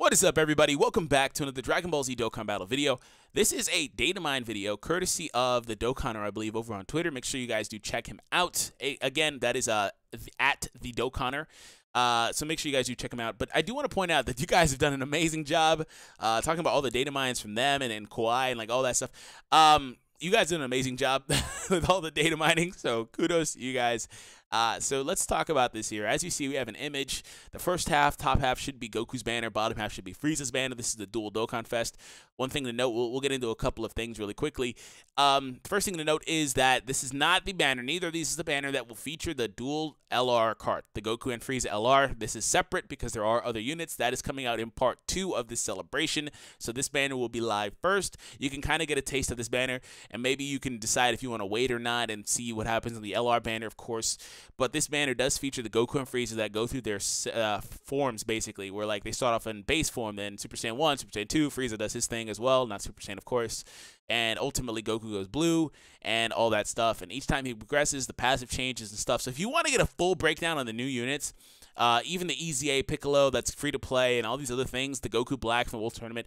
What is up, everybody? Welcome back to another Dragon Ball Z Dokkan battle video. This is a data mine video courtesy of the Dokkaner, I believe, over on Twitter. Make sure you guys do check him out. Again, that is at the Dokkaner. So make sure you guys do check them out. But I do want to point out that you guys have done an amazing job talking about all the data mines from them and Kawhi and like all that stuff. You guys did an amazing job with all the data mining, so kudos to you guys. So let's talk about this here. As you see, we have an image. The first half, top half should be Goku's banner. Bottom half should be Frieza's banner. This is the dual Dokkan Fest. One thing to note, we'll get into a couple of things really quickly. First thing to note is that this is not the banner. Neither of these is the banner that will feature the dual LR cart, the Goku and Frieza LR. This is separate because there are other units. That is coming out in part 2 of this celebration. So this banner will be live first. You can kind of get a taste of this banner, and maybe you can decide if you want to wait or not and see what happens on the LR banner, of course. But this banner does feature the Goku and Frieza that go through their forms, basically, where like they start off in base form, then Super Saiyan 1, Super Saiyan 2, Frieza does his thing as well, not Super Saiyan, of course, and ultimately Goku goes blue and all that stuff. And each time he progresses, the passive changes and stuff. So if you want to get a full breakdown on the new units, even the EZA Piccolo that's free to play and all these other things, the Goku Black from the World Tournament,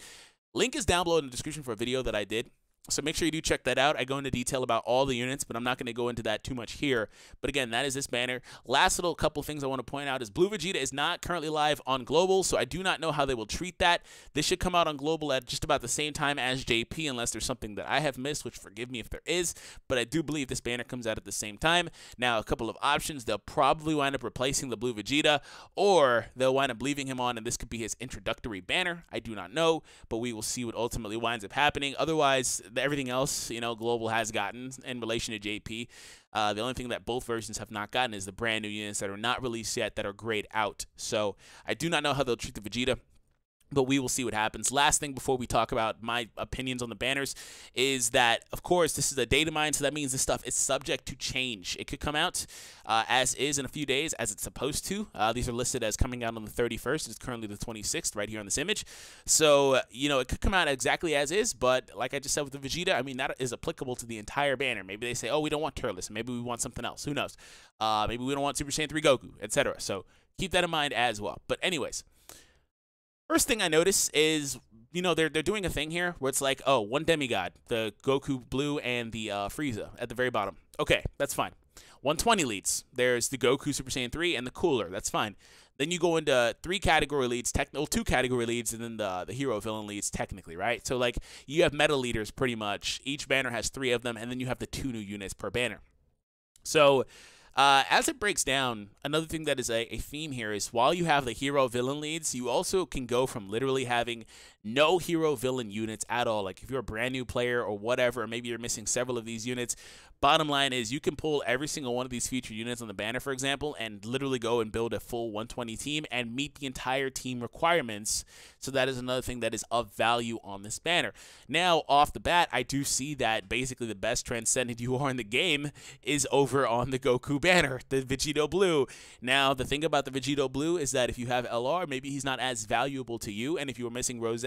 link is down below in the description for a video that I did. So make sure you do check that out. I go into detail about all the units, but I'm not going to go into that too much here. But again, that is this banner. Last little couple things I want to point out is Blue Vegeta is not currently live on Global, so I do not know how they will treat that. This should come out on Global at just about the same time as JP, unless there's something that I have missed, which forgive me if there is. But I do believe this banner comes out at the same time. Now, a couple of options. They'll probably wind up replacing the Blue Vegeta, or they'll wind up leaving him on, and this could be his introductory banner. I do not know, but we will see what ultimately winds up happening. Otherwise, everything else, you know, Global has gotten in relation to JP. The only thing that both versions have not gotten is the brand new units that are not released yet that are grayed out. So I do not know how they'll treat the Vegeta, but we will see what happens. Last thing before we talk about my opinions on the banners is that, of course, this is a data mine, so that means this stuff is subject to change. It could come out as is in a few days, as it's supposed to. These are listed as coming out on the 31st. It's currently the 26th right here on this image. So, you know, it could come out exactly as is, but like I just said with the Vegeta, I mean, that is applicable to the entire banner. Maybe they say, oh, we don't want Turles. Maybe we want something else. Who knows? Maybe we don't want Super Saiyan 3 Goku, etc. So keep that in mind as well. But anyways, first thing I notice is, you know, they're doing a thing here where it's like, oh, one demigod, the Goku Blue and the Frieza at the very bottom. Okay, that's fine. 120 leads. There's the Goku Super Saiyan 3 and the Cooler. That's fine. Then you go into 3 category leads, 2 category leads, and then the hero villain leads technically, right? So like you have meta leaders pretty much. Each banner has 3 of them, and then you have the 2 new units per banner. So as it breaks down, another thing that is a theme here is while you have the hero villain leads, you also can go from literally having no hero villain units at all. Like if you're a brand new player or whatever, or maybe you're missing several of these units, bottom line is you can pull every single one of these featured units on the banner, for example, and literally go and build a full 120 team and meet the entire team requirements. So that is another thing that is of value on this banner. Now, off the bat, I do see that basically the best transcendent you are in the game is over on the Goku banner, the Vegito Blue. Now, the thing about the Vegito Blue is that if you have LR, maybe he's not as valuable to you, and if you were missing Rose,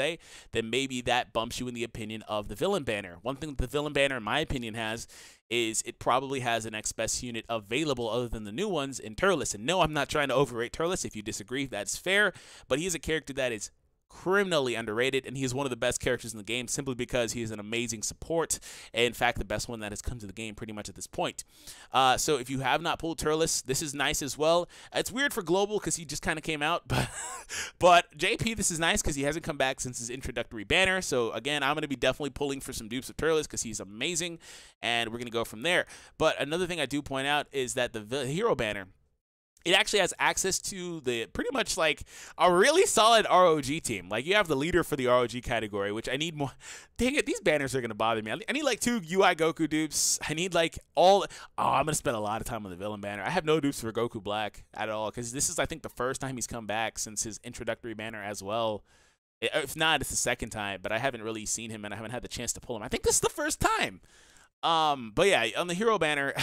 then maybe that bumps you in the opinion of the villain banner. One thing that the villain banner, in my opinion, has is it probably has the next best unit available other than the new ones in Turles. And no, I'm not trying to overrate Turles. If you disagree, that's fair. But he's a character that is criminally underrated, and he is one of the best characters in the game simply because he is an amazing support, and in fact the best one that has come to the game pretty much at this point. So if you have not pulled Turles, this is nice as well. It's weird for Global because he just kind of came out, but JP, this is nice because he hasn't come back since his introductory banner. So again, I'm going to be definitely pulling for some dupes of Turles because he's amazing, and we're going to go from there. But another thing I do point out is that the hero banner, it actually has access to the pretty much like a really solid ROG team. Like you have the leader for the ROG category, which I need more. Dang it, these banners are going to bother me. I need like 2 UI Goku dupes. I need like all. Oh, I'm going to spend a lot of time on the villain banner. I have no dupes for Goku Black at all because this is, I think, the first time he's come back since his introductory banner as well. If not, it's the second time, but I haven't really seen him and I haven't had the chance to pull him. I think this is the first time. But yeah, on the hero banner,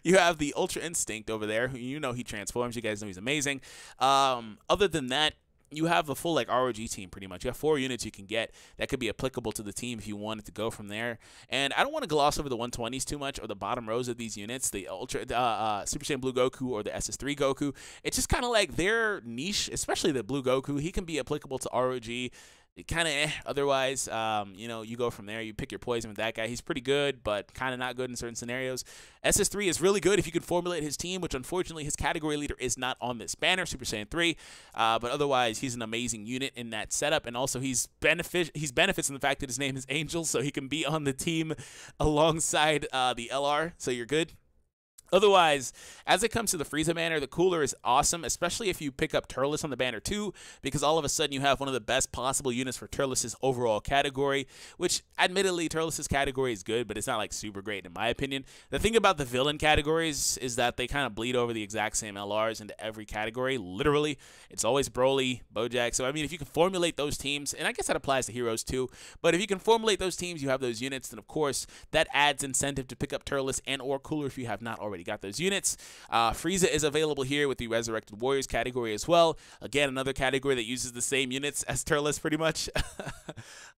you have the Ultra Instinct over there. You know he transforms. You guys know he's amazing. Other than that, you have a full like ROG team pretty much. You have 4 units you can get that could be applicable to the team if you wanted to go from there. And I don't want to gloss over the 120s too much or the bottom rows of these units, the Super Saiyan Blue Goku or the SS3 Goku. It's just kind of like their niche, especially the Blue Goku. He can be applicable to ROG. Kind of otherwise, you know, you go from there. You pick your poison with that guy. He's pretty good, but kind of not good in certain scenarios. SS3 is really good if you can formulate his team, which unfortunately his category leader is not on this banner, Super Saiyan 3. But otherwise, he's an amazing unit in that setup, and also he benefits in the fact that his name is Angel, so he can be on the team alongside the LR, so you're good. Otherwise, as it comes to the Frieza banner, the cooler is awesome, especially if you pick up Turles on the banner too, because all of a sudden you have one of the best possible units for Turles' overall category, which admittedly Turles' category is good, but it's not like super great in my opinion. The thing about the villain categories is that they kind of bleed over the exact same LRs into every category, literally. It's always Broly, Bojack, so I mean if you can formulate those teams, and I guess that applies to heroes too, but if you can formulate those teams, you have those units, then of course that adds incentive to pick up Turles and or cooler if you have not already got those units. Frieza is available here with the Resurrected Warriors category as well. Again, another category that uses the same units as Turles pretty much.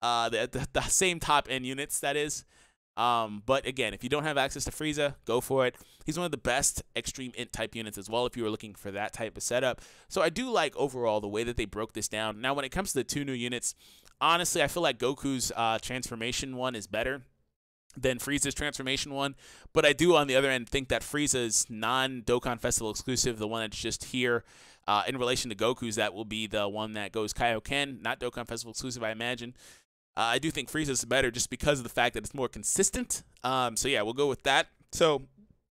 The same top end units, that is. But again, if you don't have access to Frieza, go for it. He's one of the best extreme int type units as well if you were looking for that type of setup. So I do like overall the way that they broke this down. Now when it comes to the 2 new units, honestly I feel like Goku's transformation one is better than Frieza's transformation one, but I do on the other end think that Frieza's non-Dokkan Festival exclusive, the one that's just here in relation to Goku's, that will be the one that goes Kaioken, not Dokkan Festival exclusive I imagine. I do think Frieza's better just because of the fact that it's more consistent. So yeah, we'll go with that. So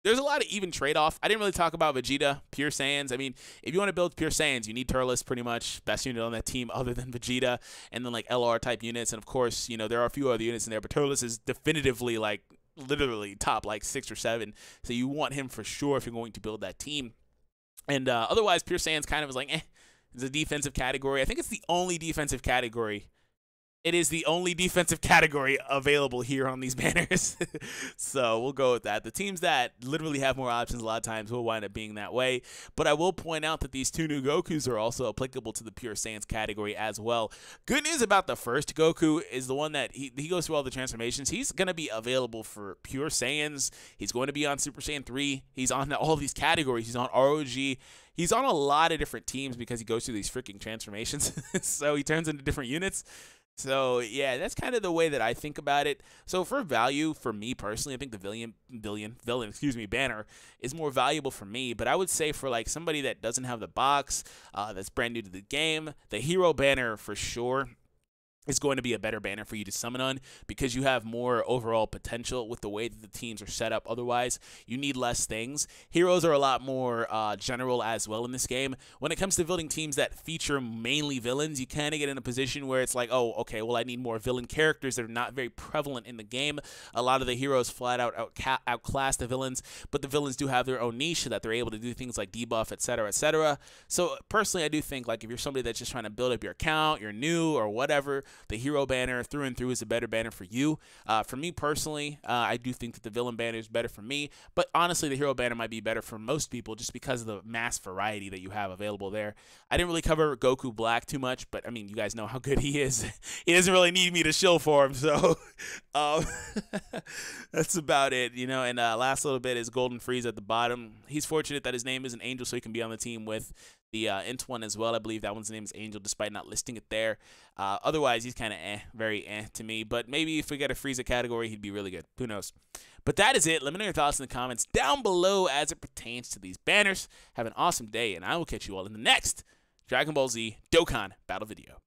there's a lot of even trade-off. I didn't really talk about Vegeta, Pure Saiyans. I mean, if you want to build Pure Saiyans, you need Turles pretty much. Best unit on that team other than Vegeta. And then, like, LR-type units. And, of course, you know, there are a few other units in there. But Turles is definitively, like, literally top, like, 6 or 7. So you want him for sure if you're going to build that team. And otherwise, Pure Saiyans kind of is like, it's a defensive category. I think it's the only defensive category. It is the only defensive category available here on these banners. So we'll go with that. The teams that literally have more options a lot of times will wind up being that way. But I will point out that these 2 new Gokus are also applicable to the Pure Saiyans category as well. Good news about the first Goku is the one that he goes through all the transformations. He's going to be available for Pure Saiyans. He's going to be on Super Saiyan 3. He's on all these categories. He's on ROG. He's on a lot of different teams because he goes through these freaking transformations. So he turns into different units. So, yeah, that's kind of the way that I think about it. So, for value, for me personally, I think the villain banner is more valuable for me. But I would say for, like, somebody that doesn't have the box, that's brand new to the game, the hero banner for sure is going to be a better banner for you to summon on because you have more overall potential with the way that the teams are set up. Otherwise, you need less things. Heroes are a lot more general as well in this game. When it comes to building teams that feature mainly villains, you kind of get in a position where it's like, oh, okay, well, I need more villain characters that are not very prevalent in the game. A lot of the heroes flat out outclass the villains, but the villains do have their own niche so that they're able to do things like debuff, etc., etc. So personally, I do think like if you're somebody that's just trying to build up your account, you're new or whatever, the hero banner through and through is a better banner for you. For me personally, I do think that the villain banner is better for me, but honestly, the hero banner might be better for most people just because of the mass variety that you have available there. I didn't really cover Goku Black too much, but I mean, you guys know how good he is. He doesn't really need me to shill for him, so that's about it, you know. And last little bit is Golden Frieza at the bottom. He's fortunate that his name is an Angel, so he can be on the team with the int one as well. I believe that one's name is Angel, despite not listing it there. Otherwise, he's kind of very to me. But maybe if we get a Frieza category, he'd be really good. Who knows? But that is it. Let me know your thoughts in the comments down below as it pertains to these banners. Have an awesome day, and I will catch you all in the next Dragon Ball Z Dokkan battle video.